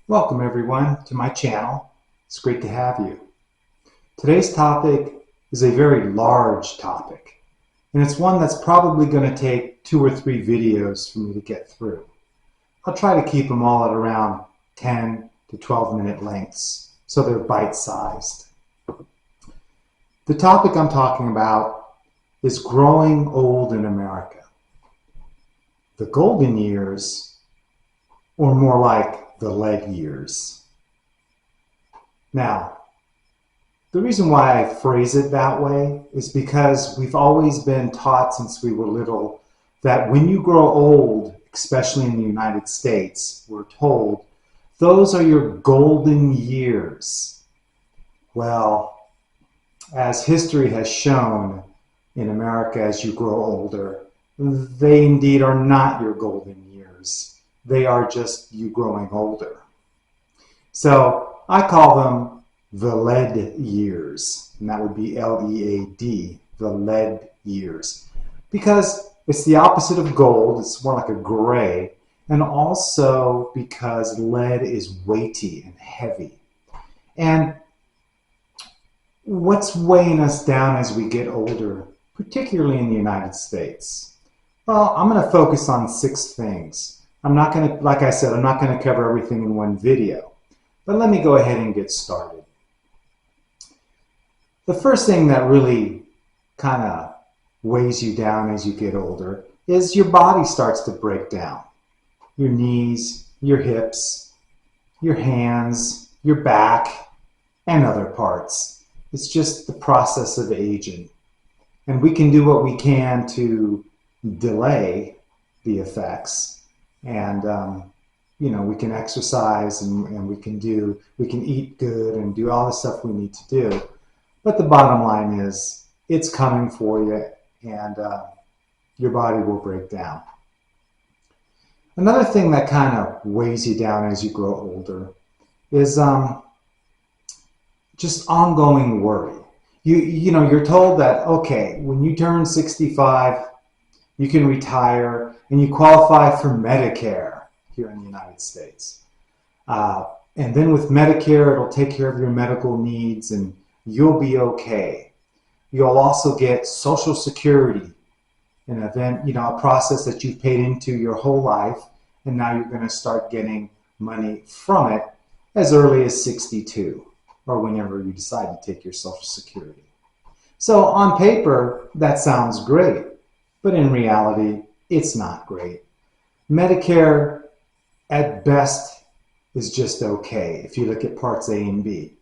Welcome everyone to my channel. It's great to have you. Today's topic is a very large topic, and it's one that's probably going to take 2 or 3 videos for me to get through. I'll try to keep them all at around 10 to 12-minute lengths, so they're bite-sized. The topic I'm talking about is growing old in America. The golden years, or more like the lead years. Now, the reason why I phrase it that way is because we've always been taught since we were little that when you grow old, especially in the United States, we're told, those are your golden years. Well, as history has shown in America as you grow older, they indeed are not your golden years. They are just you growing older. So I call them the lead years, and that would be L-E-A-D, the lead years, because it's the opposite of gold. It's more like a gray, and also because lead is weighty and heavy. And what's weighing us down as we get older, particularly in the United States? Well, I'm going to focus on 6 things. I'm not going to, like I said, I'm not going to cover everything in one video, but let me go ahead and get started. The first thing that really kind of weighs you down as you get older is your body starts to break down. Your knees, your hips, your hands, your back, and other parts. It's just the process of aging. And we can do what we can to delay the effects. And, we can exercise and we can eat good and do all the stuff we need to do. But the bottom line is it's coming for you, and your body will break down. Another thing that kind of weighs you down as you grow older is just ongoing worry. You're told that, okay, when you turn 65, you can retire and you qualify for Medicare here in the United States. And then with Medicare, it'll take care of your medical needs and you'll be okay. You'll also get Social Security, a process that you've paid into your whole life, and now you're going to start getting money from it as early as 62, or whenever you decide to take your Social Security. So on paper, that sounds great, but in reality, it's not great. Medicare, at best, is just okay if you look at parts A and B.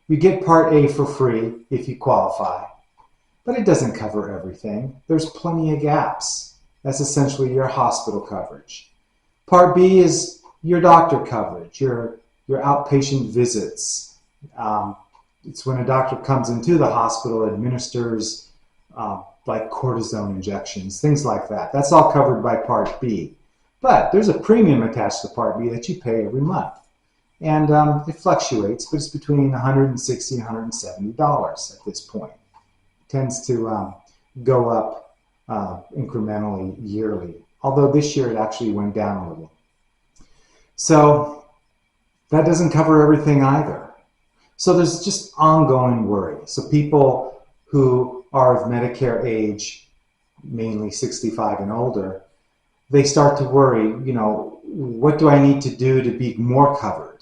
You get Part A for free if you qualify, but it doesn't cover everything. There's plenty of gaps. That's essentially your hospital coverage. Part B is your doctor coverage, your outpatient visits. It's when a doctor comes into the hospital, administers like cortisone injections, things like that. That's all covered by Part B. But there's a premium attached to Part B that you pay every month. And it fluctuates, but it's between $160 and $170 at this point. It tends to go up incrementally yearly, although this year it actually went down a little. So that doesn't cover everything either. So there's just ongoing worry. So people who are of Medicare age, mainly 65 and older, they start to worry, what do I need to do to be more covered,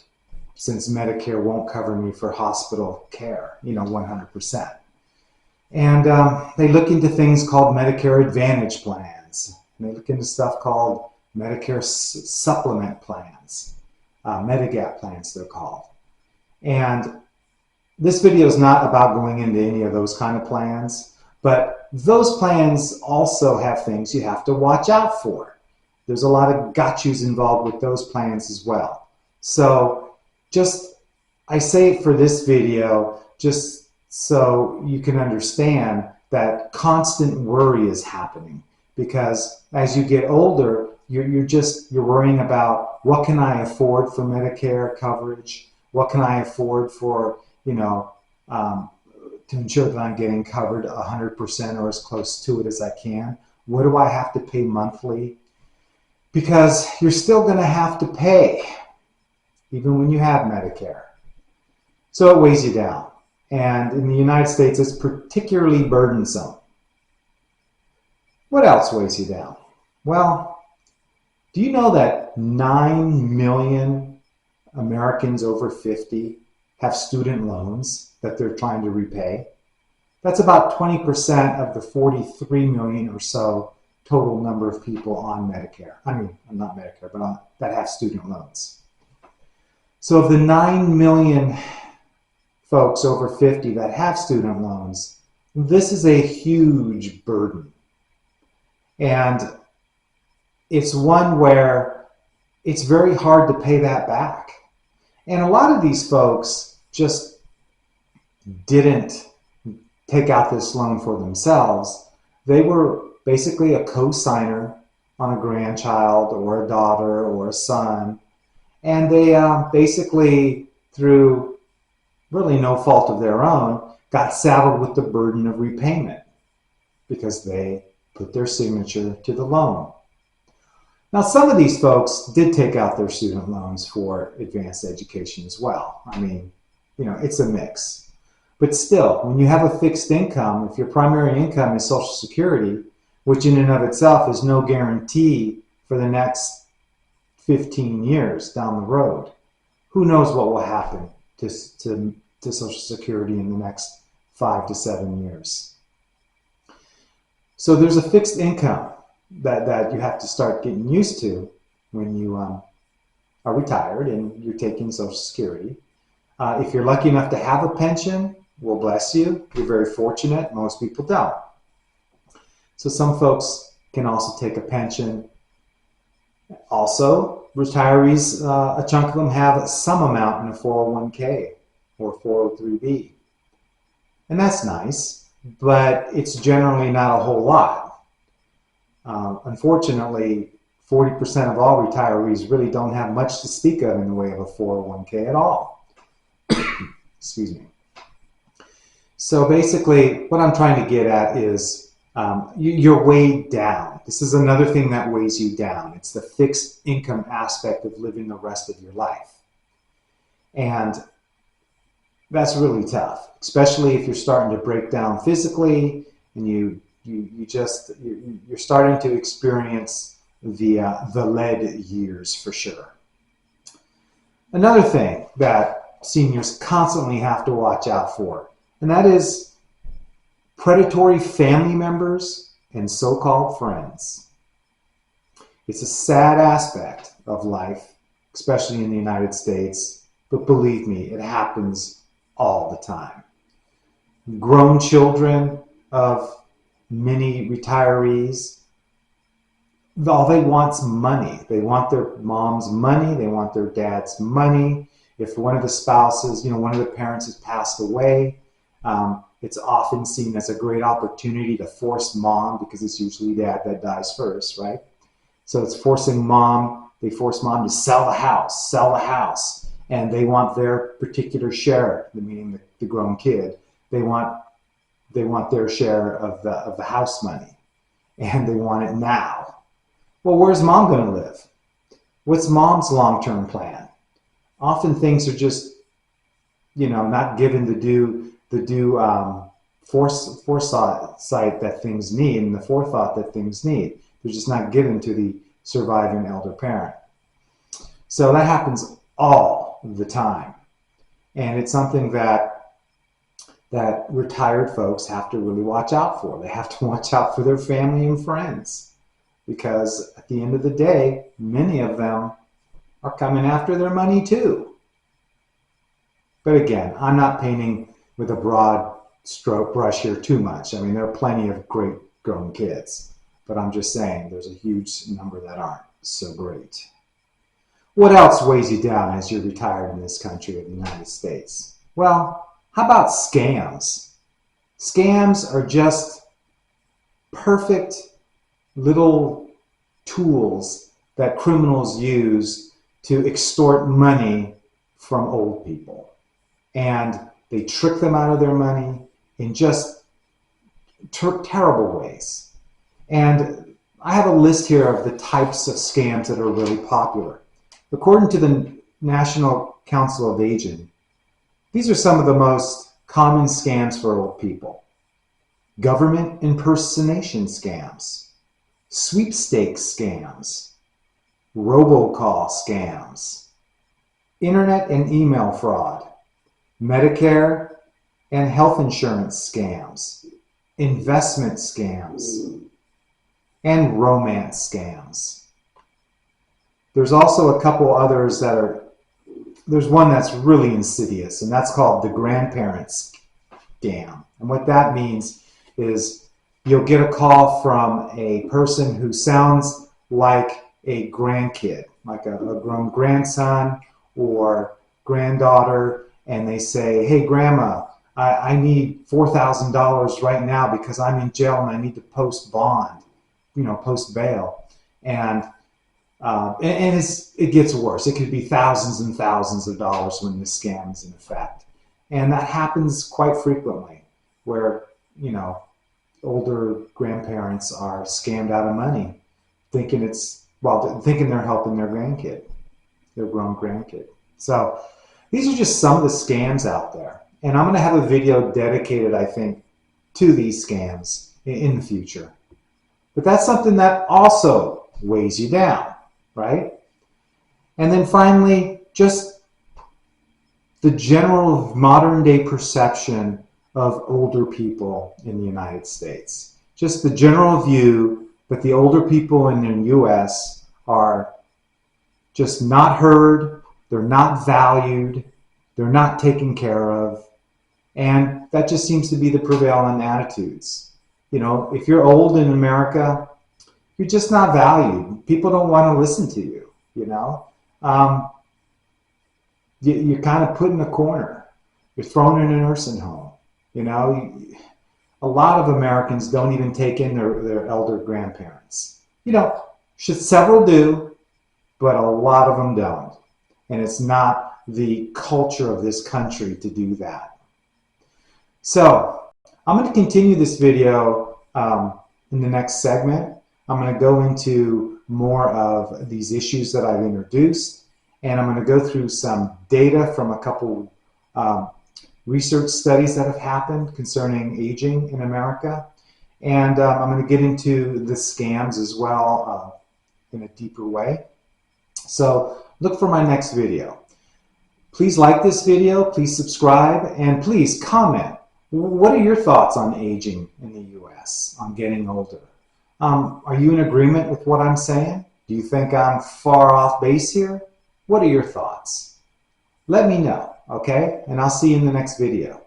since Medicare won't cover me for hospital care, 100%. And they look into things called Medicare Advantage plans. And they look into stuff called Medicare Supplement plans, Medigap plans they're called. And this video is not about going into any of those kind of plans, but those plans also have things you have to watch out for. There's a lot of gotchas involved with those plans as well. So I say it for this video just so you can understand that constant worry is happening, because as you get older, you're worrying about what can I afford for Medicare coverage, what can I afford for, to ensure that I'm getting covered 100% or as close to it as I can. What do I have to pay monthly? Because you're still going to have to pay. even when you have Medicare. So it weighs you down. And in the United States, it's particularly burdensome. What else weighs you down? Well, do you know that 9 million Americans over 50 have student loans that they're trying to repay? That's about 20% of the 43 million or so total number of people on Medicare. I mean, not Medicare, but that have student loans. So of the 9 million folks over 50 that have student loans, this is a huge burden. And it's one where it's very hard to pay that back. And a lot of these folks just didn't take out this loan for themselves. They were basically a co-signer on a grandchild or a daughter or a son. And they basically, through really no fault of their own, got saddled with the burden of repayment because they put their signature to the loan. Now, some of these folks did take out their student loans for advanced education as well. I mean, you know, it's a mix. But still, when you have a fixed income, if your primary income is Social Security, which in and of itself is no guarantee for the next 15 years down the road, who knows what will happen to Social Security in the next 5 to 7 years. So there's a fixed income that you have to start getting used to when you are retired and you're taking Social Security. If you're lucky enough to have a pension, well, bless you. You're very fortunate. Most people don't. So some folks can also take a pension. Also, retirees, a chunk of them have some amount in a 401k or 403b. And that's nice, but it's generally not a whole lot. Unfortunately, 40% of all retirees really don't have much to speak of in the way of a 401k at all. Excuse me. So basically, what I'm trying to get at is you're weighed down. This is another thing that weighs you down. It's the fixed income aspect of living the rest of your life. And that's really tough, especially if you're starting to break down physically and you're starting to experience the lead years for sure. Another thing that seniors constantly have to watch out for, and that is predatory family members and so-called friends. It's a sad aspect of life, especially in the United States, but believe me, it happens all the time. Grown children of many retirees, all they want is money. They want their mom's money. They want their dad's money. If one of the spouses, one of the parents has passed away, it's often seen as a great opportunity to force mom, because it's usually dad that dies first, right? So it's forcing mom. They force mom to sell the house, and they want their particular share, meaning the grown kid. They want their share of the house money, and they want it now. Well, where's mom going to live? What's mom's long-term plan? Often things are just, not given the due foresight that things need and the forethought that things need. They're just not given to the surviving elder parent. So that happens all the time, and it's something that retired folks have to really watch out for. They have to watch out for their family and friends, because at the end of the day, many of them are coming after their money too. But again, I'm not painting with a broad stroke brush here too much. I mean, there are plenty of great grown kids, but I'm just saying there's a huge number that aren't so great. What else weighs you down as you're retired in this country of the United States? Well, how about scams? Scams are just perfect little tools that criminals use to extort money from old people. And they trick them out of their money in just terrible ways. And I have a list here of the types of scams that are really popular. According to the National Council of Aging, these are some of the most common scams for old people. Government impersonation scams, sweepstakes scams, robocall scams, internet and email fraud, Medicare and health insurance scams, investment scams, and romance scams. There's also a couple others that are, there's one that's really insidious, and that's called the grandparents scam. And what that means is you'll get a call from a person who sounds like a grandkid, like a grown grandson or granddaughter, and they say, hey, grandma, I need $4,000 right now because I'm in jail and I need to post bond, post bail. And it gets worse. It could be thousands and thousands of dollars when this scam is in effect. And that happens quite frequently where, older grandparents are scammed out of money thinking they're helping their grandkid, their grown grandkid. So these are just some of the scams out there. And I'm going to have a video dedicated, I think, to these scams in the future. But that's something that also weighs you down, right? And then finally, just the general modern day perception of older people in the United States. Just the general view that the older people in the US are just not heard, they're not valued, they're not taken care of, and that just seems to be the prevailing attitudes. If you're old in America, you're just not valued. People don't want to listen to you, You're kind of put in a corner. You're thrown in a nursing home. A lot of Americans don't even take in their elder grandparents. Several do, but a lot of them don't. And it's not the culture of this country to do that. So I'm going to continue this video in the next segment. I'm going to go into more of these issues that I've introduced, and I'm going to go through some data from a couple research studies that have happened concerning aging in America. And I'm going to get into the scams as well in a deeper way. So look for my next video. Please like this video, please subscribe, and please comment. What are your thoughts on aging in the US, on getting older? Are you in agreement with what I'm saying? Do you think I'm far off base here? What are your thoughts? Let me know, okay? And I'll see you in the next video.